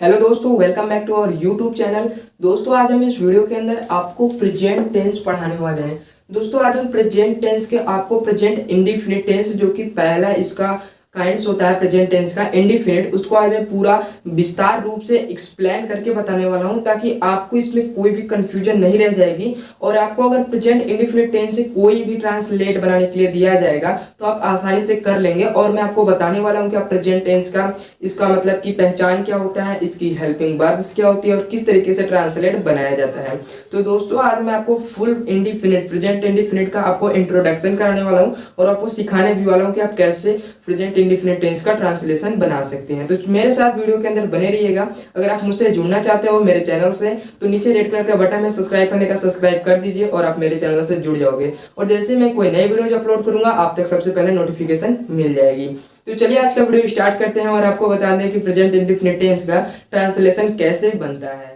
Hello दोस्तों, welcome back to our YouTube channel. दोस्तों आज हम इस वीडियो के अंदर आपको प्रेजेंट टेंस पढ़ाने वाले हैं। दोस्तों आज हम प्रेजेंट टेंस के आपको प्रेजेंट इंडिफिनिट टेंस जो कि पहला इसका काइंड्स होता है प्रेजेंट टेंस का इंडिफिनिट, उसको आज मैं पूरा विस्तार रूप से एक्सप्लेन करके बताने वाला हूं ताकि आपको इसमें कोई भी कंफ्यूजन नहीं रह जाएगी। और आपको अगर प्रेजेंट इंडिफिनिट टेंस से कोई भी ट्रांसलेट बनाने के लिए दिया जाएगा तो आप आसानी से कर लेंगे। और मैं आपको बताने वाला हूं कि आप प्रेजेंट टेंस का इसका मतलब की पहचान क्या होता है, इसकी हेल्पिंग वर्ब्स क्या होती है और किस तरीके से ट्रांसलेट बनाया जाता है। तो दोस्तों आज मैं आपको फुल इंडिफिनिट प्रेजेंट इंडिफिनिट का आपको इंट्रोडक्शन कराने वाला हूँ और आपको सिखाने भी वाला हूँ कि आप कैसे प्रेजेंट इंडिफिनिट टेंस का ट्रांसलेशन बना सकते हैं। तो मेरे साथ वीडियो के अंदर बने रहिएगा। अगर आप मुझसे जुड़ना चाहते हो मेरे चैनल से तो नीचे रेड कलर का बटन है सब्सक्राइब करने का, सब्सक्राइब कर दीजिए और आप मेरे चैनल से जुड़ जाओगे। और जैसे मैं कोई नई वीडियो अपलोड करूंगा आप तक सबसे पहले नोटिफिकेशन मिल जाएगी। तो चलिए आज का वीडियो स्टार्ट करते हैं और आपको बता दें कि प्रेजेंट इंडिफिनिट टेंस का ट्रांसलेशन कैसे बनता है।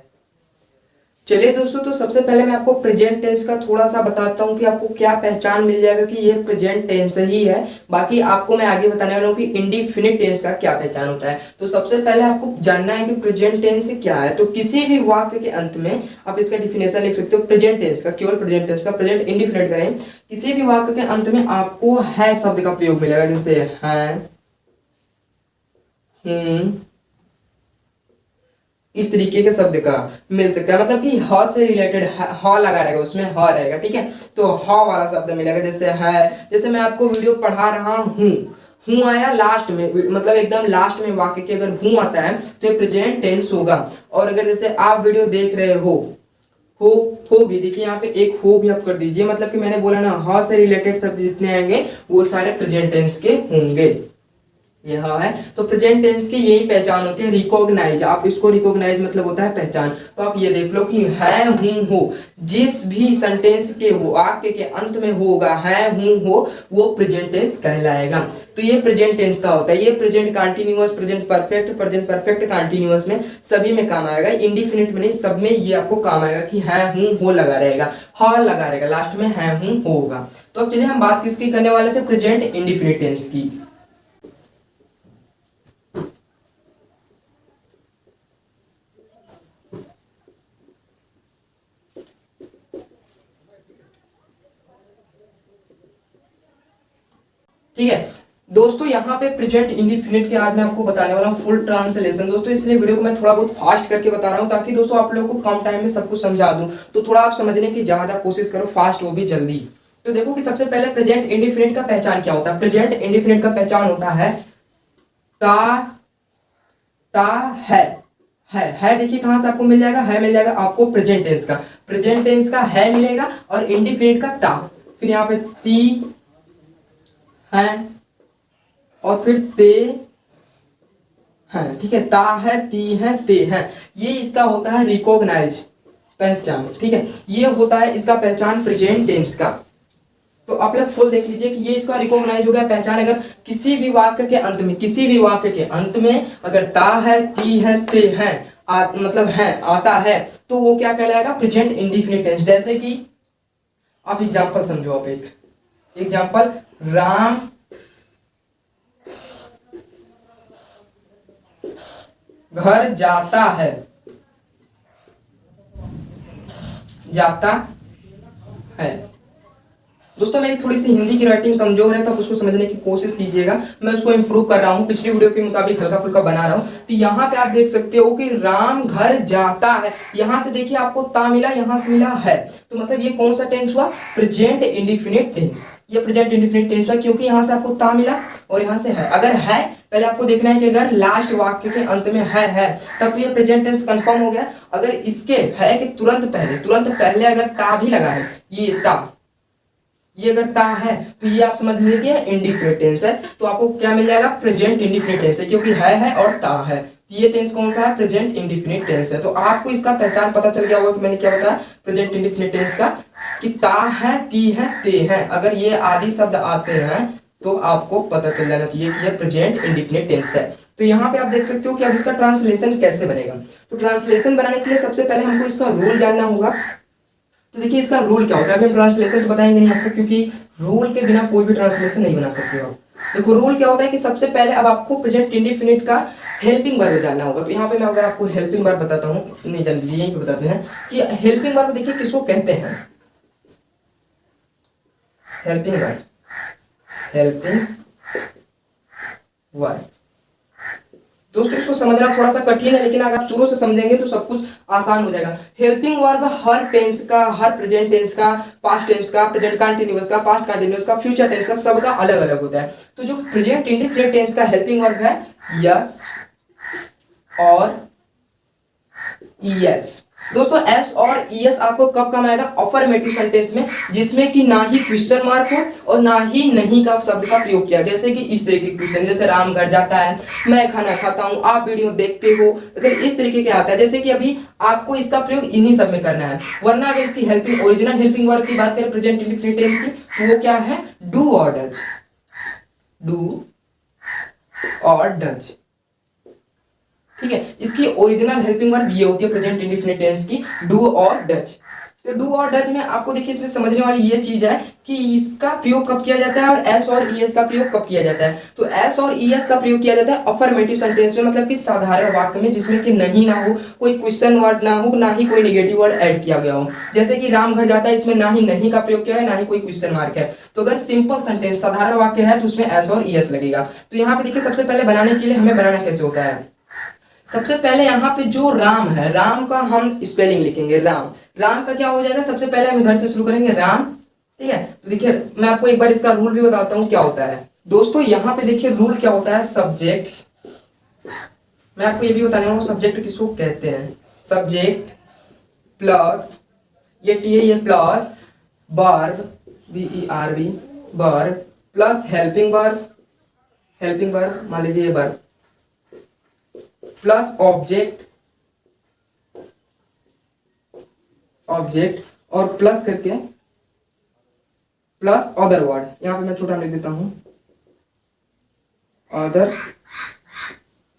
चलिए दोस्तों, तो सबसे पहले मैं आपको प्रेजेंट टेंस का थोड़ा सा बताता हूँ कि आपको क्या पहचान मिल जाएगा कि ये प्रेजेंट टेंस ही है। बाकी आपको मैं आगे बताने वाला हूँ कि इंडिफिनिट टेंस का क्या पहचान होता है। तो सबसे पहले आपको जानना है कि प्रेजेंट टेंस क्या है। तो किसी भी वाक्य के अंत में आप इसका डिफिनेशन लिख सकते हो प्रेजेंट टेंस का, केवल प्रेजेंट टेंस का। प्रेजेंट इंडिफिनिट करें, किसी भी वाक्य के अंत में आपको है शब्द का प्रयोग मिलेगा, जैसे है, इस तरीके के शब्द का मिल सकता है। मतलब कि ह से रिलेटेड ह लगा रहेगा, उसमें ह रहेगा, ठीक है। तो ह वाला शब्द मिलेगा, जैसे है। जैसे मैं आपको वीडियो पढ़ा रहा हूँ, हूँ आया लास्ट में, मतलब एकदम लास्ट में वाक्य के अगर हूँ आता है तो ये प्रेजेंट टेंस होगा। और अगर जैसे आप वीडियो देख रहे हो भी, देखिए यहाँ पे एक हो भी आप कर दीजिए। मतलब कि मैंने बोला ना ह से रिलेटेड शब्द जितने आएंगे वो सारे प्रेजेंट टेंस के होंगे। यह है तो प्रेजेंट टेंस की यही पहचान होती है, रिकॉग्नाइज। आप इसको रिकॉग्नाइज मतलब होता है पहचान। तो आप ये देख लो कि है, हूं, हो, जिस भी सेंटेंस के हो वाक्य के अंत में होगा है, हूं, हो, वो प्रेजेंट टेंस कहलाएगा। तो ये प्रेजेंट टेंस का होता है। ये present continuous, present perfect continuous में सभी में काम आएगा। इंडिफिनिट में नहीं, सब में ये आपको काम आएगा कि है, हूं, हो लगा रहेगा, ह लगा रहेगा, लास्ट में है, हूं, होगा। तो अब चलिए हम बात किसकी करने वाले थे, प्रेजेंट इंडिफिनिट टेंस की। ठीक है दोस्तों, यहाँ पे प्रेजेंट इंडिफिनिट के आज मैं आपको बताने वाला हूँ फुल ट्रांसलेशन। दोस्तों इसलिए वीडियो को मैं थोड़ा बहुत फास्ट करके बता रहा हूँ ताकि दोस्तों आप लोगों को कम टाइम में सब कुछ समझा दूं। तो थोड़ा आप समझने की ज्यादा कोशिश करो, फास्ट वो भी जल्दी। तो देखो कि सबसे पहले प्रेजेंट इंडिफिनिट का पहचान क्या होता है। प्रेजेंट इंडिफिनिट का पहचान होता है ता ता है। देखिए कहां से आपको मिल जाएगा, है मिल जाएगा आपको प्रेजेंट टेंस का। प्रेजेंट टेंस का है मिलेगा और इंडिफिनिट का ता। फिर यहाँ पे ती है और फिर ते हैं, ठीक है। ता है, ती है, ते हैं, ये इसका होता है रिकॉग्नाइज, पहचान, ठीक है। ये होता है इसका पहचान प्रेजेंट टेंस का। तो आप लोग फुल देख लीजिए कि ये इसका रिकॉग्नाइज हो गया पहचान। अगर किसी भी वाक्य के अंत में, किसी भी वाक्य के अंत में अगर ता है, ती है, ते हैं, मतलब है आता है तो वो क्या कहलाएगा, प्रेजेंट इंडिफिनिट टेंस। जैसे कि आप एग्जांपल समझो, आप एक एग्जांपल, राम घर जाता है, जाता है। दोस्तों मेरी थोड़ी सी हिंदी की राइटिंग कमजोर है तो आप उसको समझने की कोशिश कीजिएगा। मैं उसको इंप्रूव कर रहा हूँ, पिछली वीडियो के मुताबिक हल्का फुल्का बना रहा हूँ। तो यहाँ पे आप देख सकते हो कि राम घर जाता है, यहाँ से देखिए आपको ता मिला, यहाँ से मिला है। तो मतलब ये कौन सा टेंस हुआ, प्रेजेंट इंडिफिनिट टेंस। ये प्रेजेंट इंडिफिनिट टेंस हुआ क्योंकि यहाँ से आपको ता मिला और यहाँ से है। अगर है, पहले आपको देखना है कि अगर लास्ट वाक्य के अंत में है तब तो ये प्रेजेंट टेंस कंफर्म हो गया। अगर इसके है कि तुरंत पहले अगर ता भी लगा है, ये ता, ये अगर ता है तो ये आप समझ लीजिए इंडिफिनिट टेंस है। तो आपको क्या मिल जाएगा, प्रेजेंट इंडिफिनिट टेंस है, क्योंकि है और ता है। ये टेंस कौन सा है, प्रेजेंट इंडिफिनिट टेंस है। तो आपको इसका पहचान पता चल गया होगा कि मैंने क्या बताया प्रेजेंट इंडिफिनिट टेंस का, कि ता है, ती है, ते हैं, अगर ये आदि शब्द आते हैं तो आपको पता चल जाना चाहिए कि ये प्रेजेंट इंडिफिनिट टेंस है। तो यहाँ पे आप देख सकते हो कि अब इसका ट्रांसलेशन कैसे बनेगा। तो ट्रांसलेशन बनाने के लिए सबसे पहले हमको इसका रूल जानना होगा। तो देखिए इसका रूल क्या होता है, अभी हम ट्रांसलेशन तो बताएंगे नहीं आपको, क्योंकि रूल के बिना कोई भी ट्रांसलेशन नहीं बना सकते हो। देखो रूल क्या होता है कि सबसे पहले अब आपको प्रेजेंट इंडेफिनिट का हेल्पिंग वर्ब जानना होगा। तो यहाँ पे मैं अगर आपको हेल्पिंग वर्ब बताता हूँ, नहीं जान लीजिए, यहीं पे बताते हैं कि हेल्पिंग वर्ब देखिए किसको कहते हैं। हेल्पिंग वर्ब, हेल्पिंग वर्ब दोस्तों इसको समझना थोड़ा सा कठिन है, लेकिन अगर आप शुरू से समझेंगे तो सब कुछ आसान हो जाएगा। हेल्पिंग वर्ब हर टेंस का, हर प्रेजेंट टेंस का, पास्ट टेंस का, प्रेजेंट कंटीन्यूअस का, पास्ट कंटीन्यूअस का, फ्यूचर टेंस का, सबका अलग अलग होता है। तो जो प्रेजेंट इंडेफिनिट टेंस का हेल्पिंग वर्ब है यस और यस। दोस्तों एस और ईएस आपको कब काम आएगा, अफर्मेटिव सेंटेंस में, जिसमें कि ना ही क्वेश्चन मार्क हो और ना ही नहीं का शब्द का प्रयोग किया। जैसे कि इस तरीके के क्वेश्चन, जैसे राम घर जाता है, मैं खाना खाता हूं, आप वीडियो देखते हो, अगर इस तरीके के आता है, जैसे कि अभी आपको इसका प्रयोग इन्हीं सब में करना है। वरना अगर इसकी हेल्पिंग ओरिजिनल हेल्पिंग वर्ब की बात करें प्रेजेंट इंडेफिनिट टेंस की, तो वो क्या है, डू और डज, डू और डज। ठीक है, इसकी ओरिजिनल हेल्पिंग वर्ब ये होती है प्रेजेंट इंडेफिनिट टेंस की, डू और डज। तो डू और डज में आपको देखिए इसमें समझने वाली ये चीज है कि इसका प्रयोग कब किया जाता है और एस और ईएस का प्रयोग कब किया जाता है। तो एस और ईएस का प्रयोग किया जाता है अफर्मेटिव सेंटेंस में, मतलब कि साधारण वाक्य में, जिसमें कि नहीं ना हो, कोई क्वेश्चन वर्ड ना हो, ना ही कोई नेगेटिव वर्ड ऐड किया गया हो। जैसे कि राम घर जाता है, इसमें ना ही नहीं का प्रयोग किया है, ना ही कोई क्वेश्चन मार्क है। तो अगर सिंपल सेंटेंस साधारण वाक्य है तो उसमें एस और ईएस लगेगा। तो यहाँ पे देखिए सबसे पहले बनाने के लिए हमें बनाना कैसे होता है, सबसे पहले यहाँ पे जो राम है, राम का हम स्पेलिंग लिखेंगे। राम, राम का क्या हो जाएगा, सबसे पहले हम इधर से शुरू करेंगे राम। ठीक है, तो देखिए मैं आपको एक बार इसका रूल भी बताता हूँ क्या होता है। दोस्तों यहाँ पे देखिए रूल क्या होता है, सब्जेक्ट, मैं आपको ये भी बताने वाला हूँ सब्जेक्ट किसको कहते हैं। सब्जेक्ट प्लस ये टी है, ये plus verb, VERB, verb plus helping verb, helping verb मान लीजिए ये वर्ब, प्लस ऑब्जेक्ट, ऑब्जेक्ट और प्लस करके प्लस अदर वर्ड। यहां पे मैं छोटा लिख देता हूं, अदर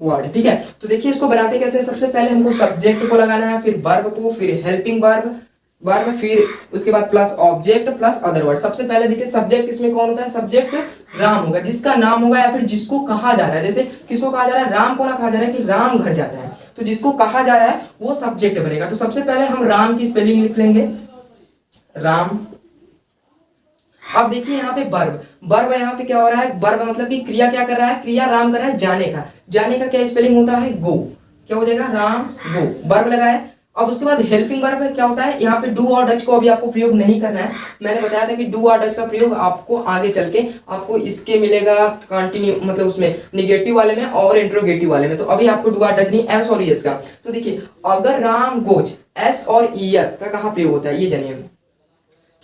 वर्ड। ठीक है, तो देखिए इसको बनाते कैसे, सबसे पहले हमको सब्जेक्ट को लगाना है, फिर वर्ब को, फिर हेल्पिंग वर्ब, वर्ब, फिर उसके बाद plus object plus other word. सबसे पहले देखिए सब्जेक्ट इसमें कौन होता है, सब्जेक्ट राम होगा, जिसका नाम होगा या फिर जिसको कहा जा रहा है। जैसे किसको कहा जा रहा है, राम को ना कहा जा रहा है कि राम घर जाता है, तो जिसको कहा जा रहा है वो सब्जेक्ट बनेगा। तो सबसे पहले हम राम की स्पेलिंग लिख लेंगे, राम। अब देखिए यहाँ पे वर्ब, वर्ब यहाँ पे क्या हो रहा है, वर्ब मतलब कि क्रिया क्या कर रहा है, क्रिया राम कर रहा है जाने का, जाने का क्या स्पेलिंग होता है, गो। क्या हो जाएगा, राम गो, वर्ब लगा है। अब उसके बाद हेल्पिंग वर्ब क्या होता है, यहाँ पे डू और डच को अभी आपको प्रयोग नहीं करना है। मैंने बताया था कि डू और डच का प्रयोग आपको आगे चल के आपको इसके मिलेगा कंटिन्यू, मतलब उसमें निगेटिव वाले में और इंट्रोगेटिव वाले में। तो अभी आपको डू और डच नहीं, एस और ईएस का। तो देखिए अगर राम गोज, एस और ईएस का कहाँ प्रयोग होता है ये जानिए,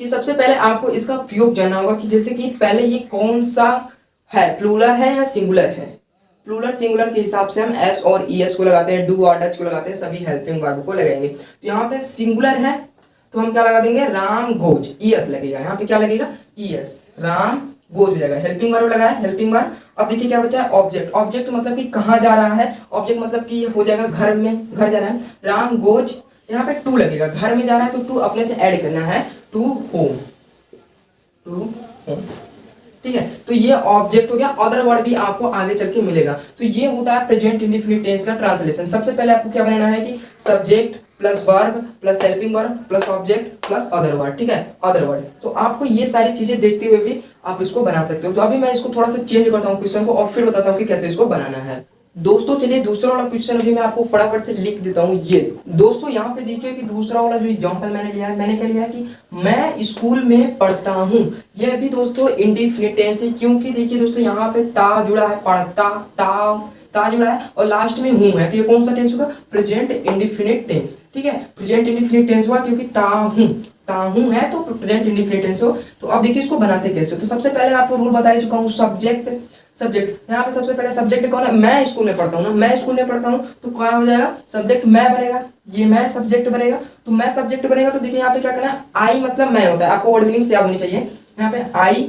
कि सबसे पहले आपको इसका प्रयोग जानना होगा कि जैसे कि पहले ये कौन सा है, प्लूरल है या सिंगुलर है। प्लूरल सिंगुलर के हिसाब से हम एस और ईएस को लगाते हैं, डू और डच को लगाते हैं, सभी हेल्पिंग वर्ब को लगाएंगे। तो यहाँ पे सिंगुलर है तो हम क्या लगा देंगे, राम गोज, ईएस लगेगा। यहाँ पे क्या लगेगा, ईएस, राम गोज हो जाएगा। हेल्पिंग वर्ब लगाया, हेल्पिंग वर्ब। अब देखिए क्या बचा है, ऑब्जेक्ट, ऑब्जेक्ट मतलब कि कहाँ जा रहा है, ऑब्जेक्ट मतलब कि हो जाएगा घर में, घर जा रहा है, राम गोज, यहाँ पे टू लगेगा, घर में जा रहा है तो टू अपने से ऐड करना है, टू होम, टू होम। ठीक है, तो ये ऑब्जेक्ट हो गया, अदर वर्ड भी आपको आगे चल के मिलेगा। तो ये होता है प्रेजेंट इंडेफिनिट टेंस का ट्रांसलेशन। सबसे पहले आपको क्या बनाना है कि subject plus verb plus helping verb plus object plus other word. ठीक है, अदर वर्ड। तो आपको ये सारी चीजें देखते हुए भी आप इसको बना सकते हो। तो अभी मैं इसको थोड़ा सा चेंज करता हूँ क्वेश्चन को और फिर बताता हूँ कि कैसे इसको बनाना है। दोस्तों चलिए दूसरा वाला क्वेश्चन अभी मैं आपको फटाफट से लिख देता हूँ। ये दोस्तों यहाँ पे देखिए कि दूसरा वाला जो एग्जांपल मैंने लिया है, मैंने क्या लिया है कि मैं स्कूल में पढ़ता हूँ। यह भी दोस्तों इंडेफिनिट टेंस है, क्योंकि देखिए दोस्तों यहाँ पे ता जुड़ा है, पढ़ता, ता जुड़ा है और लास्ट में हूँ है, तो ये कौन सा टेंस होगा, प्रेजेंट इंडेफिनिट टेंस। ठीक है, प्रेजेंट इंडेफिनिट टेंस हुआ क्योंकि ताहूं है तो प्रेजेंट इंडेफिनिट टेंस हो। तो अब देखिए इसको बनाते कैसे। तो सबसे पहले मैं आपको रूल बता चुका हूँ, सब्जेक्ट, सब्जेक्ट। यहाँ पे सबसे पहले सब्जेक्ट कौन है, मैं स्कूल में पढ़ता हूँ ना, मैं स्कूल में पढ़ता हूँ तो क्या हो जाएगा, सब्जेक्ट मैं बनेगा, ये मैं सब्जेक्ट बनेगा। तो मैं सब्जेक्ट बनेगा तो देखिए यहाँ पे क्या करना है, आई मतलब मैं होता है, आपको वर्ड मीनिंग से याद होनी चाहिए। यहाँ पे आई,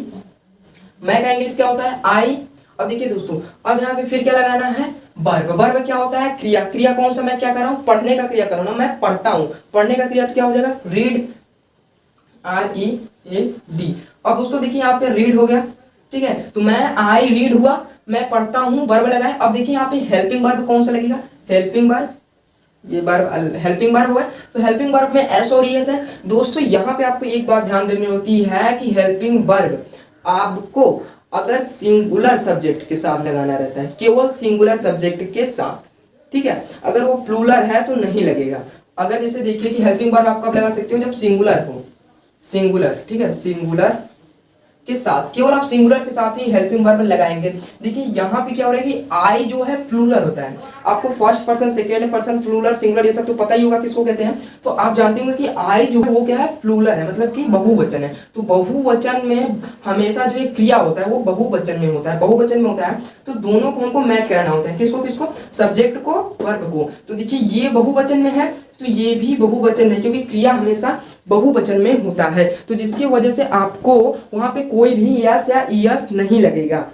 मैं का इंग्लिश क्या होता है, आई। अब देखिए दोस्तों, अब यहाँ पे फिर क्या लगाना है, वर्ब। वर्ब क्या होता है, क्रिया। क्रिया कौन सा, मैं क्या कर रहा हूँ, पढ़ने का क्रिया कर रहा हूँ ना, मैं पढ़ता हूँ, पढ़ने का क्रिया तो क्या हो जाएगा, रीड। READ। अब दोस्तों देखिए यहाँ पे रीड हो गया, ठीक है, तो मैं आई रीड हुआ, मैं पढ़ता हूँ, वर्ब लगाए। अब देखिए यहाँ पे हेल्पिंग वर्ब कौन सा लगेगा, हेल्पिंग वर्ब, ये वर्ब हेल्पिंग वर्ब हुआ है, तो हेल्पिंग वर्ब में एस और ईएस है। दोस्तों यहाँ पे आपको एक बात ध्यान देनी होती है कि हेल्पिंग वर्ब आपको अगर सिंगुलर सब्जेक्ट के साथ लगाना रहता है, केवल सिंगुलर सब्जेक्ट के साथ, ठीक है। अगर वो प्लूरल है तो नहीं लगेगा। अगर जैसे देखिए कि हेल्पिंग वर्ब आप कब लगा सकते हो, जब सिंगुलर हो, सिंगुलर, ठीक है, सिंगुलर के साथ, केवल आप सिंगुलर के साथ ही हेल्पिंग वर्ब लगाएंगे। देखिए यहाँ पे क्या हो रहा है कि आई जो है प्लूरल होता है। आपको first person, second person, plural, singular ये सब तो पता ही होगा किसको कहते हैं। तो आप जानते होंगे कि आई जो है वो क्या है, प्लूरल है, मतलब कि बहुवचन है। तो बहुवचन में हमेशा जो एक क्रिया होता है वो बहुवचन में होता है, बहुवचन में होता है। तो दोनों को उनको मैच कराना होता है, किसको किसको, सब्जेक्ट को, वर्ब को। तो देखिए ये बहुवचन में है तो ये भी बहुवचन है, क्योंकि क्रिया हमेशा बहुवचन में होता है। तो जिसकी वजह से आपको वहां पे कोई भी यस या ईएस नहीं लगेगा।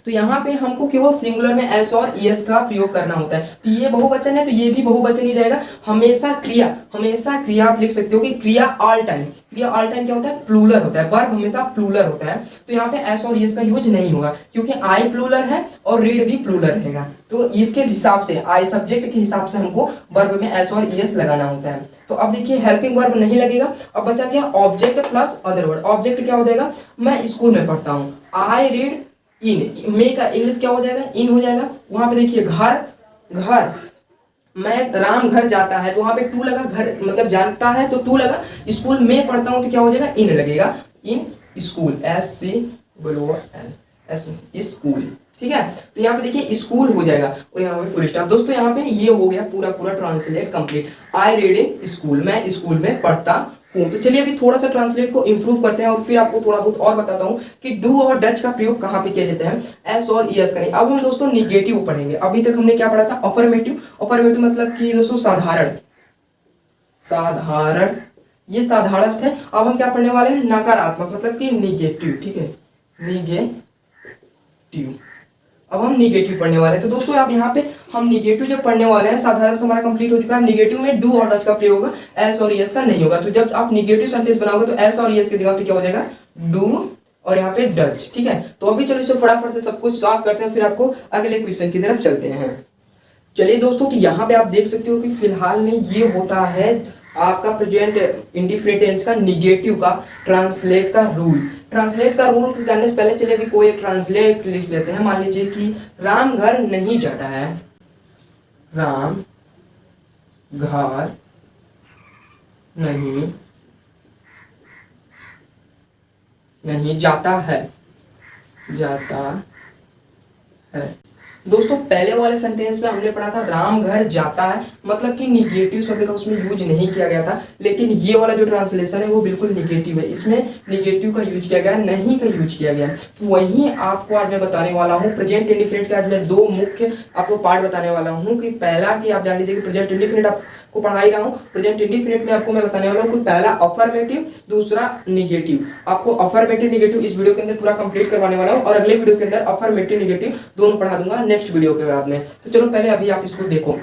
तो यहाँ पे हमको केवल सिंगुलर में एस और ईएस का प्रयोग करना होता है। तो ये बहुवचन है तो ये भी बहुवचन ही रहेगा। हमेशा क्रिया आप लिख सकते हो कि क्रिया ऑल टाइम, क्रिया ऑल टाइम क्या होता है, प्लूरल होता है, वर्ब हमेशा प्लूरल होता है। तो यहाँ पे एस और ईएस का यूज नहीं होगा, क्योंकि आई प्लूरल है और रीड भी प्लूरल रहेगा। तो इसके हिसाब से आई सब्जेक्ट के हिसाब से हमको वर्ब में एस और ईएस लगाना होता है। तो अब देखिए हेल्पिंग वर्ब नहीं लगेगा। अब बचा क्या, object plus other word. Object क्या हो जाएगा, मैं स्कूल में पढ़ता हूँ, आई रीड इन, मे का इंग्लिश क्या हो जाएगा, इन हो जाएगा। वहां पे देखिए घर, घर, मैं राम घर जाता है तो वहां पे टू लगा, घर मतलब जानता है तो टू लगा। स्कूल में पढ़ता हूं तो क्या हो जाएगा, इन लगेगा, इन स्कूल, एस स्कूल, ठीक है। तो यहाँ पे देखिए स्कूल हो जाएगा और यहाँ पे फुल स्टॉप। दोस्तों यहाँ पे ये हो गया पूरा पूरा translate complete. I read in school, मैं स्कूल में पढ़ता हूँ। तो चलिए अभी थोड़ा सा ट्रांसलेट को इंप्रूव करते हैं और फिर आपको थोड़ा बहुत और बताता हूँ कि डू और डच का प्रयोग कहाँ पे किया जाता है, एस और ईएस का नहीं। अब हम दोस्तों निगेटिव पढ़ेंगे। अभी तक हमने क्या पढ़ा था, अफर्मेटिव। अफर्मेटिव मतलब कि दोस्तों साधारण, साधारण, ये साधारण थे। अब हम क्या पढ़ने वाले हैं, नकारात्मक मतलब कि निगेटिव, ठीक है, निगेटिव। अब हम निगेटिव पढ़ने वाले हैं। तो दोस्तों अब यहाँ पे हम निगेटिव जब पढ़ने वाले हैं, साधारण तो हमारा कंप्लीट हो चुका है। निगेटिव में डू और डच का प्रयोग होगा, एस और ईएस का नहीं होगा। तो जब आप निगेटिव सेंटेंस बनाओगे तो एस और ईएस की जगह पे क्या हो जाएगा, डू और यहाँ पे डच, ठीक है। तो अभी चलो इसे फटाफट से सब कुछ सॉल्व करते हैं, फिर आपको अगले क्वेश्चन की तरफ चलते हैं। चलिए दोस्तों, तो यहाँ पे आप देख सकते हो कि फिलहाल में ये होता है आपका प्रेजेंट इंडिफिनिट टेंस का निगेटिव का ट्रांसलेट का रूल। ट्रांसलेट का रूल जानने से पहले चलिए अभी कोई एक ट्रांसलेट लिख लेते हैं। मान लीजिए कि राम घर नहीं जाता है, राम घर नहीं जाता है, जाता है। दोस्तों पहले वाले सेंटेंस में हमने पढ़ा था राम घर जाता है, मतलब कि निगेटिव शब्द का उसमें यूज नहीं किया गया था। लेकिन ये वाला जो ट्रांसलेशन है वो बिल्कुल निगेटिव है, इसमें निगेटिव का यूज किया गया, नहीं का यूज किया गया। तो वहीं आपको आज मैं बताने वाला हूँ प्रेजेंट इंडिफिनिट के। आज मैं दो मुख्य आपको पार्ट बताने वाला हूँ कि पहला कि आप जान लीजिए कि प्रेजेंट इंडिफिनिट आपको पढ़ा ही रहा हूँ। प्रेजेंट इंडिफिनिट में आपको मैं बताने वाला हूँ कि पहला अफर्मेटिव, दूसरा निगेटिव। आपको अफर्मेटिव निगेटिव इस वीडियो के अंदर पूरा कंप्लीट करवाने वाला हूँ और अगले वीडियो के अंदर अफर्मेटिव निगेटिव दोनों पढ़ा दूंगा नेक्स्ट वीडियो के बाद में। तो चलो पहले अभी आप इसको देखो।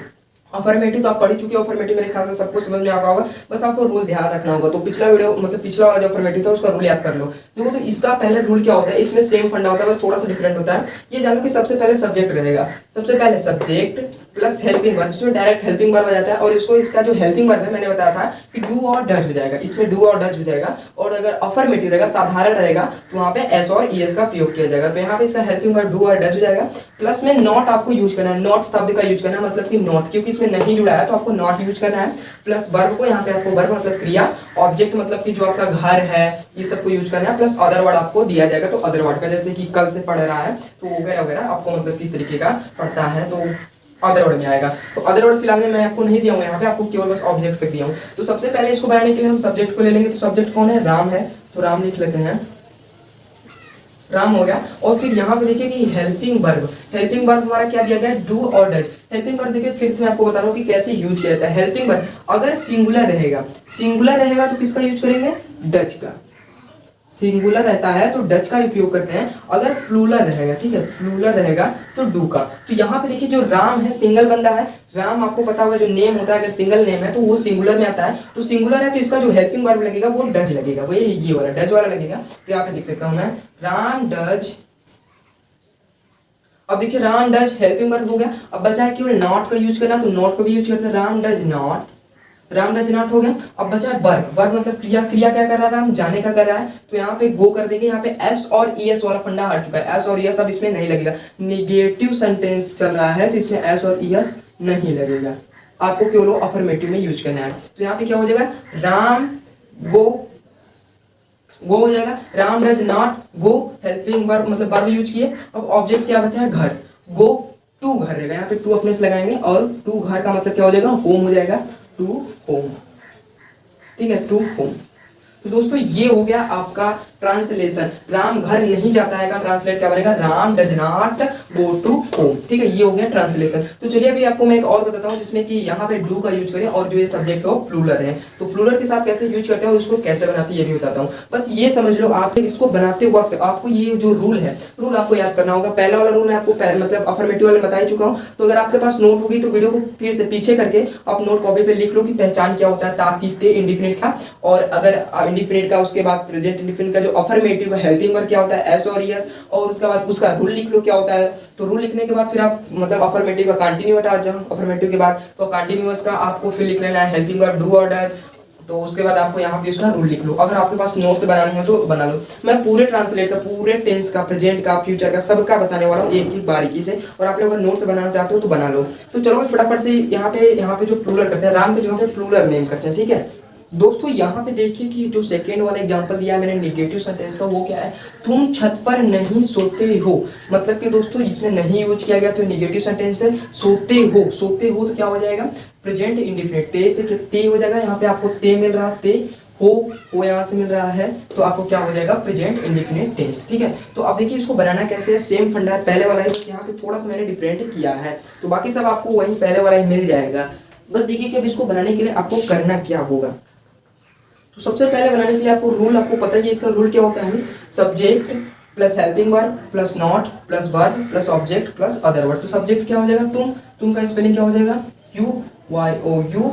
अफर्मेटिव तो आप पढ़ चुके हो, अफर्मेटिव मेरे ख्याल से सबको समझ में आ गया होगा, बस आपको रूल ध्यान रखना होगा। तो पिछला वीडियो मतलब पिछला वाला जो अफर्मेटिव था उसका रूल याद कर लो। देखो तो इसका पहले रूल क्या होता है, इसमें सेम फंडा होता है, बस थोड़ा सा डिफरेंट होता है। ये जानो कि सबसे पहले सब्जेक्ट रहेगा, सबसे पहले सब्जेक्ट प्लस हेल्पिंग वर्ब, इसमें डायरेक्ट हेल्पिंग वर्ब आ जाता है। और इसको इसका जो हेल्पिंग वर्ब है मैंने बताया था कि डू और डच हो जाएगा, इसमें डू और डच हो जाएगा। और अगर अफर्मेटिव रहेगा, साधारण रहेगा, तो वहाँ पे एस और ईएस का प्रयोग किया जाएगा। तो यहाँ पे इसका हेल्पिंग वर्ब डू और डच हो जाएगा। प्लस में नॉट आपको यूज करना है, नॉट शब्द का यूज करना है, मतलब कि नॉट, क्योंकि इसमें नहीं जुड़ा है तो आपको नॉट यूज करना है। प्लस वर्ब को यहाँ पे आपको वर्ब मतलब क्रिया, ऑब्जेक्ट मतलब कि जो आपका घर है, ये सबको यूज करना है। प्लस अदर वर्ड आपको दिया जाएगा, तो अदर वर्ड का जैसे कि कल से पढ़ रहा है तो वगैरह वगैरह आपको मतलब किस तरीके का पढ़ता है तो अदर वर्ड में आएगा। तो अदर वर्ड फिलहाल में मैं आपको नहीं दिया हूँ, यहाँ पे आपको केवल बस ऑब्जेक्ट तक दिया हूँ। तो सबसे पहले इसको बनाने के लिए हम सब्जेक्ट को ले लेंगे। तो सब्जेक्ट कौन है, राम है, तो राम लिख लेते हैं, राम हो गया। और फिर यहाँ पे देखिए कि हेल्पिंग वर्ब, हेल्पिंग वर्ब हमारा क्या दिया गया है, डू और डच। हेल्पिंग वर्ब देखिए फिर से मैं आपको बता रहा हूँ कि कैसे यूज किया जाता है। हेल्पिंग वर्ब अगर सिंगुलर रहेगा, सिंगुलर रहेगा तो किसका यूज करेंगे, डच का। सिंगुलर रहता है तो डज का उपयोग करते हैं। अगर प्लूरल रहेगा, ठीक है, प्लूरल रहेगा तो डू का। तो यहाँ पे देखिए जो राम है सिंगल बंदा है, राम आपको पता होगा जो नेम होता है अगर सिंगल नेम है तो वो सिंगुलर में आता है। तो सिंगुलर है तो इसका जो हेल्पिंग वर्ब लगेगा वो डज लगेगा, वो ये वाला डज वाला लगेगा। तो यहाँ पे लिख सकता हूँ मैं राम डज। अब देखिए राम डज हेल्पिंग वर्ब हो गया। अब बचा है केवल नॉट का यूज करना, तो नॉट को भी यूज करते हैं, Ram does not, Ram does not हो गया। अब बचा है वर्ब, वर्ब मतलब क्रिया, क्रिया क्या कर रहा है राम, जाने का कर रहा है, तो यहाँ पे गो कर देंगे। यहाँ पे एस और ईएस वाला फंडा हट चुका है, एस और ईएस अब इसमें नहीं लगेगा। निगेटिव सेंटेंस चल रहा है तो इसमें एस और ईएस नहीं लगेगा, आपको केवल अफर्मेटिव में यूज करना है। तो यहाँ पे क्या हो जाएगा, राम गो, गो हो जाएगा, Ram does not go helping verb मतलब वर्ब यूज किए। अब ऑब्जेक्ट क्या बचा है, घर, गो टू घर रहेगा, यहाँ पे टू अपने से लगाएंगे और टू घर का मतलब क्या हो जाएगा, होम हो जाएगा, टू होम, ठीक है, टू होम। तो दोस्तों ये हो गया आपका ट्रांसलेशन। राम घर नहीं जाता है का ट्रांसलेट क्या बनेगा, Ram does not go to home, ठीक है, ये हो गया ट्रांसलेशन। तो चलिए अभी आपको मैं एक और बताता हूँ जिसमें कि यहाँ पे डू का यूज करें और जो ये सब्जेक्ट है वो प्लूरल है। तो प्लूरल के साथ कैसे यूज करते हैं और उसको कैसे बनाते हैं ये भी बताता हूँ। बस ये समझ लो आप इसको बनाते वक्त आपको ये जो रूल है, रूल आपको याद करना होगा। पहला वाला रूल मैं आपको मतलब अफर्मेटिव वाले बता ही चुका हूँ। तो अगर आपके पास नोट होगी तो वीडियो को फिर से पीछे करके आप नोट कॉपी पे लिख लो कि पहचान क्या होता है तातीते इंडिफिनिट का, और अगर इंडिफिनिट का उसके बाद प्रेजेंट इंडिफिनिट का जो अफर्मेटिव हेल्पिंग वर्ब क्या होता है, एस और यस, और उसके बाद उसका रूल लिख लो क्या होता है। तो रूल लिखने के बाद फिर आप मतलब अफर्मेटिव का कंटिन्यूअस आ जाओ, अफर्मेटिव के बाद तो कंटिन्यूअस का आपको फिर लिख लेना है हेल्पिंग वर्ब डू और डज। तो उसके बाद आपको यहाँ पे उसका रूल लिख लो। अगर आपके पास नोट्स बनानी है तो बना लो। मैं पूरे ट्रांसलेट का, पूरे टेंस का, प्रेजेंट का, फ्यूचर का, सबका बताने वाला हूँ एक एक बारीकी से, और आप लोग अगर नोट्स बनाना चाहते हो तो बना लो। तो चलो फटाफट से यहाँ पे जो प्लूरल करते हैं, राम की जगह पे प्लूरल नेम करते हैं, ठीक है। दोस्तों यहाँ पे देखिए कि जो सेकेंड वाला एग्जांपल दिया है मैंने निगेटिव सेंटेंस का, वो क्या है, तुम छत पर नहीं सोते हो। मतलब कि दोस्तों इसमें नहीं यूज किया गया तो निगेटिव सेंटेंस है। सोते हो, सोते हो तो क्या हो जाएगा, प्रेजेंट इंडिफिनिट, ते से ते हो जाएगा। यहाँ पे आपको ते मिल रहा, ते हो यहाँ से मिल रहा है, तो आपको क्या हो जाएगा, प्रेजेंट इंडिफिनिट टेंस, ठीक है। तो अब देखिए इसको बनाना कैसे है, सेम फंडा है, पहले वाला है, यहाँ पे थोड़ा सा मैंने डिफरेंट किया है, तो बाकी सब आपको वही पहले वाला ही मिल जाएगा। बस देखिए कि अब इसको बनाने के लिए आपको करना क्या होगा। तो सबसे पहले बनाने के लिए आपको रूल, आपको पता ही है इसका रूल क्या होता है, subject plus helping verb plus not plus verb plus object plus other word. तो सब्जेक्ट क्या हो जाएगा, तुम का स्पेलिंग क्या हो जाएगा, YOU।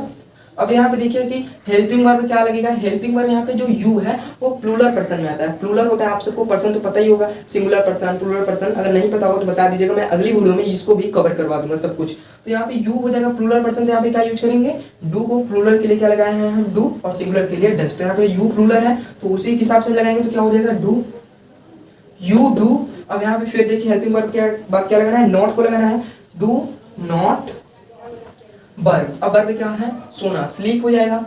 अब यहाँ पे देखिए कि हेल्पिंग वर्ब क्या लगेगा, हेल्पिंग वर्ब यहाँ पे जो यू है वो प्लूरल पर्सन में आता है। प्लूरल होता है, आप सबको पर्सन तो पता ही होगा, सिंगुलर पर्सन, प्लूरल पर्सन। अगर नहीं पता होगा तो बता दीजिएगा, मैं अगली वीडियो में इसको भी कवर करवा दूंगा सब कुछ। तो यहाँ पे यू हो जाएगा प्लूरल पर्सन, तो यहाँ पे क्या यूज करेंगे, डू को प्लूरल के लिए क्या लगाए हैं हम, डू, और सिंगुलर के लिए डज। तो यहाँ पे यू प्लूरल है तो उसी के हिसाब से लगाएंगे, तो क्या हो जाएगा, डू, यू डू। अब यहाँ पे फिर देखिए हेल्पिंग वर्ब क्या बात क्या लगाना है, नॉट को लगाना है, डू नॉट वर्ब। अब वर्ब क्या है, सोना, स्लीप हो जाएगा।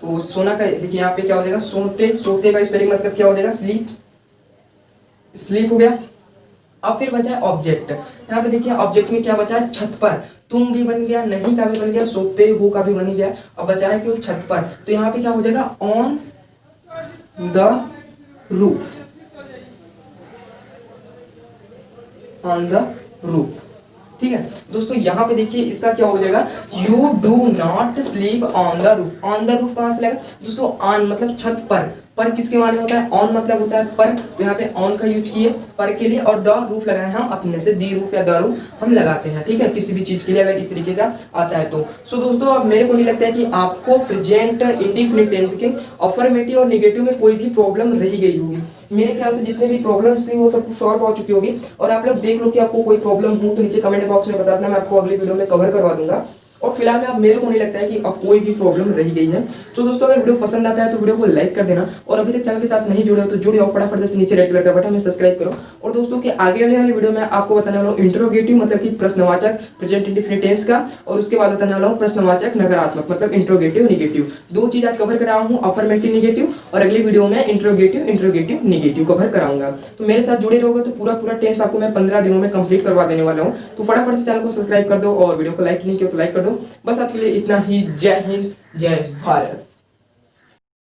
तो सोना का देखिए यहाँ पे क्या हो जाएगा, सोते, सोते का स्पेलिंग मतलब क्या हो जाएगा, स्लीप, स्लीप हो गया। अब फिर बचा है ऑब्जेक्ट। यहाँ पे देखिए ऑब्जेक्ट में क्या बचा है, छत पर, तुम भी बन गया, नहीं का भी बन गया, सोते हो का भी बन गया। अब बचा है केवल छत पर, तो यहाँ पे क्या हो जाएगा, on the roof, on the roof, ठीक है। दोस्तों यहाँ पे देखिए इसका क्या हो जाएगा, you do not sleep on the roof. On the roof कहाँ से लगेगा दोस्तों, ऑन मतलब छत पर किसके माने होता है, ऑन मतलब होता है पर, तो यहाँ पे ऑन का यूज किए पर के लिए, और द रूफ लगाए हम अपने से, दी रूफ या द रूफ हम लगाते हैं, ठीक है, किसी भी चीज के लिए अगर इस तरीके का आता है तो। सो दोस्तों अब मेरे को नहीं लगता है कि आपको प्रेजेंट इंडिफिनिट टेंस के अफर्मेटिव और नेगेटिव में कोई भी प्रॉब्लम रह गई होगी। मेरे ख्याल से जितने भी प्रॉब्लम्स थी वो सब कुछ सॉल्व हो चुकी होगी। और आप लोग देख लो कि आपको कोई प्रॉब्लम हो तो नीचे कमेंट बॉक्स में बता देना, मैं आपको अगली वीडियो में कवर करवा दूंगा। और फिलहाल में अब मेरे को नहीं लगता है कि अब कोई भी प्रॉब्लम रह गई है। तो दोस्तों अगर वीडियो पसंद आता है तो वीडियो को लाइक कर देना, और अभी तक चैनल के साथ नहीं जुड़े हो तो जुड़े हो, फटाफट से नीचे रेड कलर का बटन में सब्सक्राइब करो। और दोस्तों के आगे वाले वीडियो में आपको बताने वाला हूँ इंट्रोगेटिव मतलब कि प्रश्नवाचक प्रेजेंट इंडिफिनिट टेंस का, और उसके बाद बताने वाला हूँ प्रश्नवाचक नकारात्मक मतलब इंट्रोगेटिव निगेटिव। दो चीज आज कवर कराया हूँ, अफर्मेटिव निगेटिव, और अगली वीडियो में इंट्रोगेटिव निगेटिव कवर कराऊंगा। तो मेरे साथ जुड़े रहोगे तो पूरा टेंस आपको मैं 15 दिनों में कंप्लीट करवा देने वाला हूँ। तो फटाफट से चैनल को सब्सक्राइब कर दो, और वीडियो को लाइक नहीं किया तो लाइक कर दो। बस आज के लिए इतना ही। जय हिंद, जय भारत।